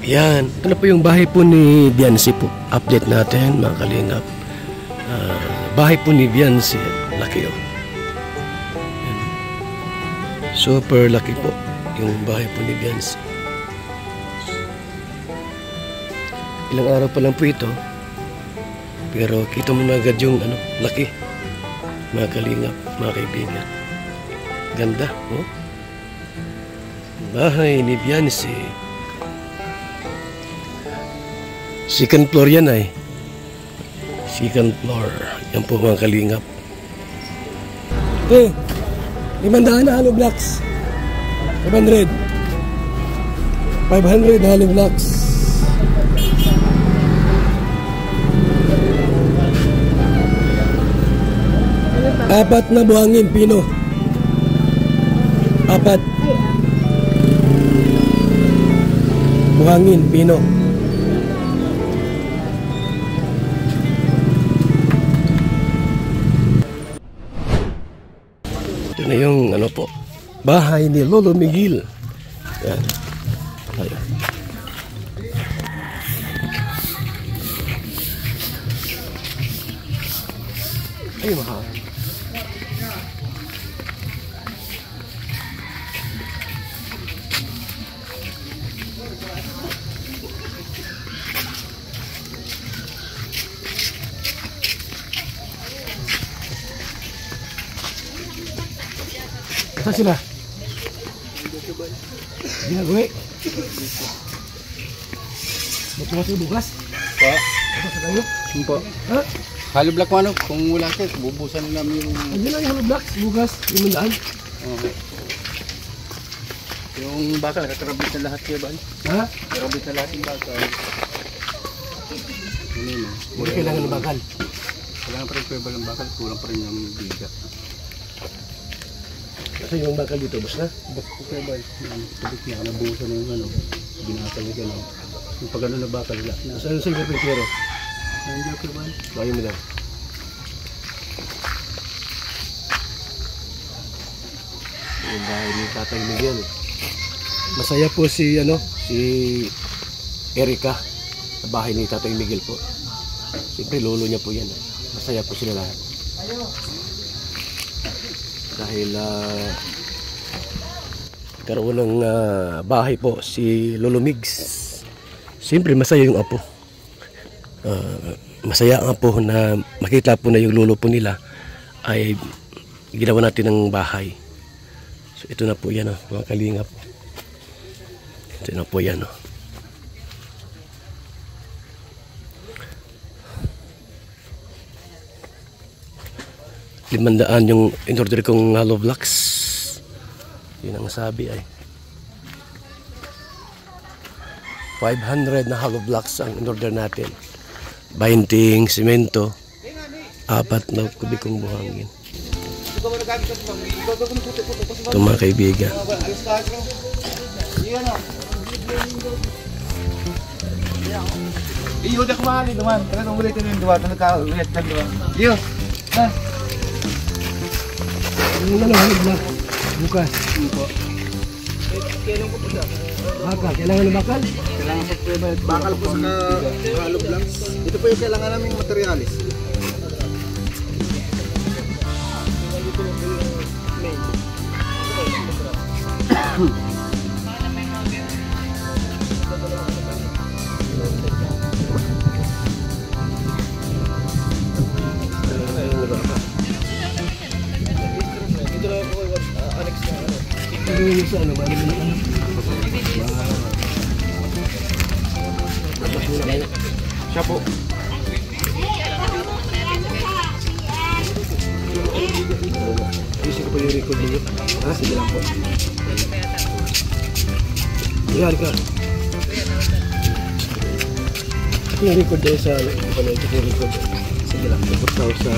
Yan. Ito po yung bahay po ni Biancy po. Update natin mga kalingap. Bahay po ni Biancy. Laki oh. Yan. Super laki po yung bahay po ni Biancy. Ilang araw pa lang po ito. Pero kita mo na agad yung laki. Mga kalingap, mga kaibigan. Ganda, oh. Bahay ni Biancy. Second floor yan ay. Second floor. Yan po mga kalingap. 500 na hollow blocks. 500 na hollow blocks. Apat na buhangin, pino. Apat. Buhangin, pino. Ito na yung po, bahay ni Lolo Miguel. Yan. Ayan. Ay, mahal. Saan sila? Ginagawa. Bukas bukas? Pa. Bukas kayo? Po. Ha? Hollow block mo kung wala ka, bubusan namin yung... Ano lang yung hollow blocks? Bukas? 500? Okay. Yung bakal, kakarabit na lahat kaya ba? Ha? Karabit na lahat yung bakal. Hindi kailangan ng bakal. Kailangan pa rin pwebal ng bakal, kulang pa rin yung bigat. Kasi yung bakal dito, boss na? Bak ko pwebal. Tubig niya, nabuhusan na yung binakal na gano'n. Yung pag na bakal, lahat na. Saan sa yung pero? Nandiyo pwebal. Ayaw mo lang. Yung bahay ni Tatay Miguel. Masaya po si Erica sa bahay ni Tatay Miguel po. Siyempre lolo niya po yan. Masaya po sila lahat. Dahil karoon ng bahay po si Lolo Migs. Siyempre masaya yung apo. Masaya ang apo na makita po na yung lolo po nila ay ginawa natin ng bahay. So ito na po yan mga kalingap. Ito na po yan 500 yung in-order kong hollow blocks. Yun ang sabi ay 500 na hollow blocks ang in-order natin. Binding, simento, 4 na kubikong buhangin. Ito mga kaibigan. Iyo dah kemana teman? Karena boleh tenin dua, karena kau lihat kan dua. Iyo. Nah. Yung hollow block bukas. Bakal, kailangan ng bakal? Kailangan sa bakal po sa hollow blocks. Ito po yung kailangan naming materialis. Sa siya po. Isip ko yung record niyo. Sige lang po. Yan ka. Ito yung record tayo sa ito yung record. Sige lang. Ito tao sa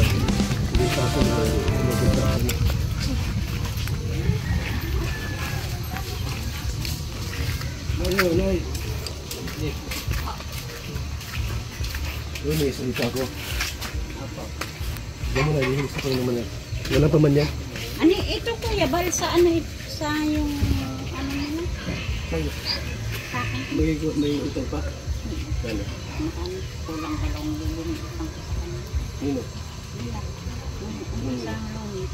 Noy. Yun, may salita ko. Diyan mo na, yung isa ko naman yan. Wala pa man yan. Ano ito kuya, bal sa ano, sa yung ano mo? Sa'yo. Sa akin. may utang pa. Ano? Kulang dalawang lubong isang kasama. Nino? Isang lungit.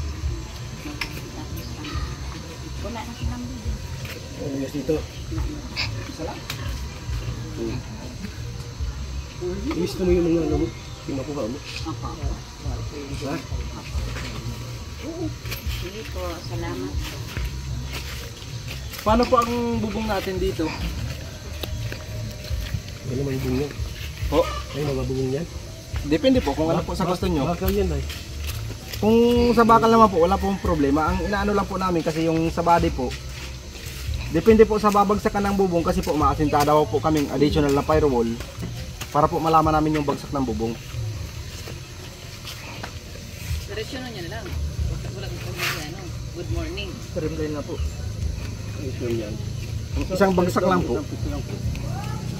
Wala na silang bibig. Ano yung dito? Gusto mo yung mga ano mo? Yung makuha mo? Opo. Ha? Sige po, salamat. Paano po ang bubong natin dito? Ano may bubong yan? Po? Ay, mababubong yan? Depende po kung ano po sa gusto nyo. Bakal yan ay. Kung sa bakal naman po, wala pong problema. Ang inaano lang po namin kasi yung sa body po, depende po sa babagsakan ng bubong kasi po maasintada po kaming additional na firewall para po malaman namin yung bagsak ng bubong. Diretso na niya lang. Wala kang ano. Good morning. Trimline na po. Ito yan. Isang bagsak lang po.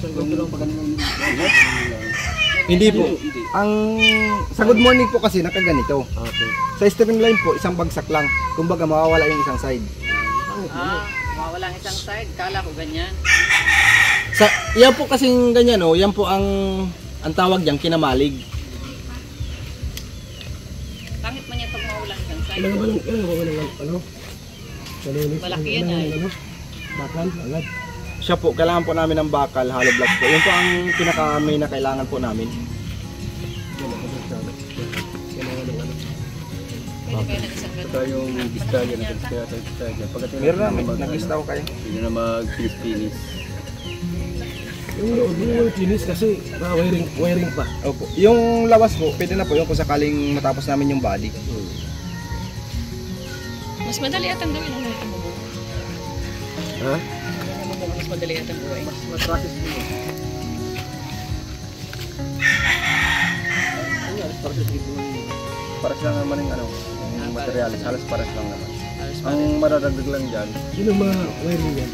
Yung pag ganun Hindi po. Ang sa good morning po kasi nakaganito. Okay. Sa streamline po, isang bagsak lang. Kumbaga mawawala yung isang side. Mawala ang isang side. Kala ko ganyan. Sa yan po kasing ganyan oh, yan po ang tawag diyan kinamalig. Pangit man yan pag mawala ang isang side. Ano ba lang, ano? Malaki yan ay. Ano? Bakal, agad. Siya po, kailangan po namin ng bakal, hollow blocks po. Yun po ang pinaka-main na kailangan po namin. Pwede kayo ng isang Ito yung bistalya na bistalya. Pagdating Meron namin, nag-install kayo. Hindi na mag-finish. Yung loob mo yung kinis kasi wiring pa. Opo. Yung labas po, pwede na po yun kung sakaling matapos namin yung body. Mas madali atang gawin ang ganito mo. Ha? Mas madali atang buhay. Mas process po yun. Paras lang naman yung ano, yung materialis. Halos paras lang naman. Ang maradagdag lang dyan, Sino ma-wiring yan?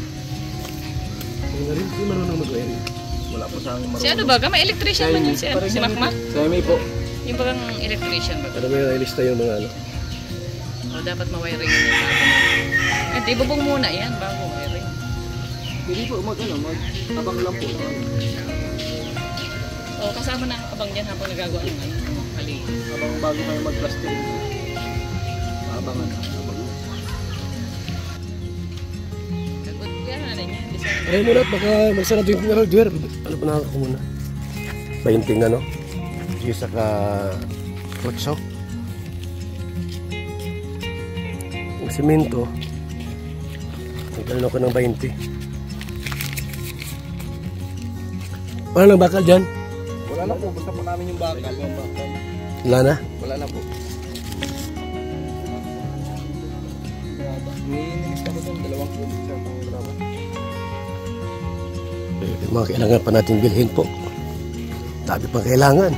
Yung na rin, sino marunong mag-wiring? wala po sa Si ano ba? May electrician man yun si Makmak? Sa may po. Yung bagang electrician ba? Para may ilista yung mga ano. O dapat ma-wiring yun. At ibubong muna yan bago wiring. Hindi po, abang lang po. O kasama na abang dyan habang nagagawa ng ano. Mali. Abang bago kayo mag-plastic. Abangan na. Kaya na rin yan. Design. Aray mo na, baka magsarado yung pinaraw. Ano pa nakaka ko muna? 20 ano? Yung saka 8. Yung simento, nagkaroon ako ng 20. Paano nang bakal dyan? Wala na po, basta po namin yung bakal. Wala na? Wala na po. May nilista ko doon, 2 kubik sa pang-graba. Mga kailangan pa natin bilhin po. Dami pang kailangan.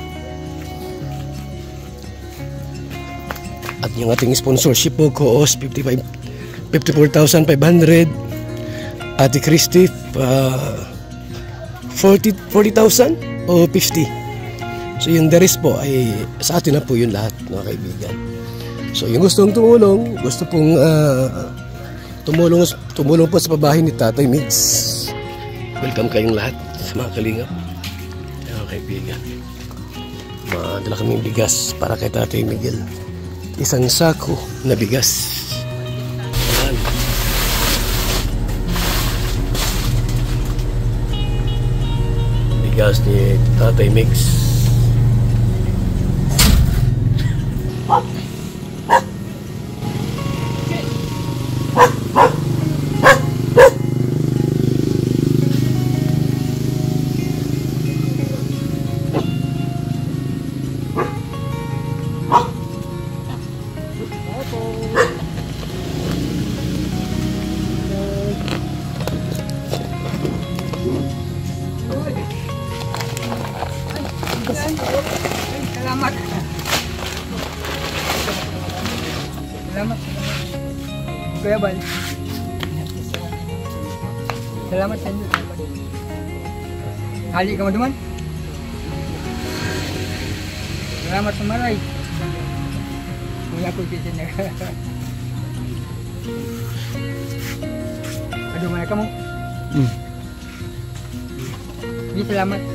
At yung ating sponsorship po, Coos, 54,500. Ate Christy, 40,000 o 50. So yung the rest po ay sa atin na po yun lahat, mga kaibigan. So yung gustong tumulong, gusto pong tumulong po sa pabahay ni Tatay Migs. Welcome kayong lahat sa mga kalingap. Mga kaibigan. Madala kaming bigas para kay Tatay Miguel. Isang sako na bigas. Ayan. Bigas ni Tatay Migs. Salamat. Salamat. Kuya Bal. Salamat sa inyo. Hali ka mo duman. Salamat sa maray. Kuya ko dito na. Aduh, mana kamu? Sige, salamat.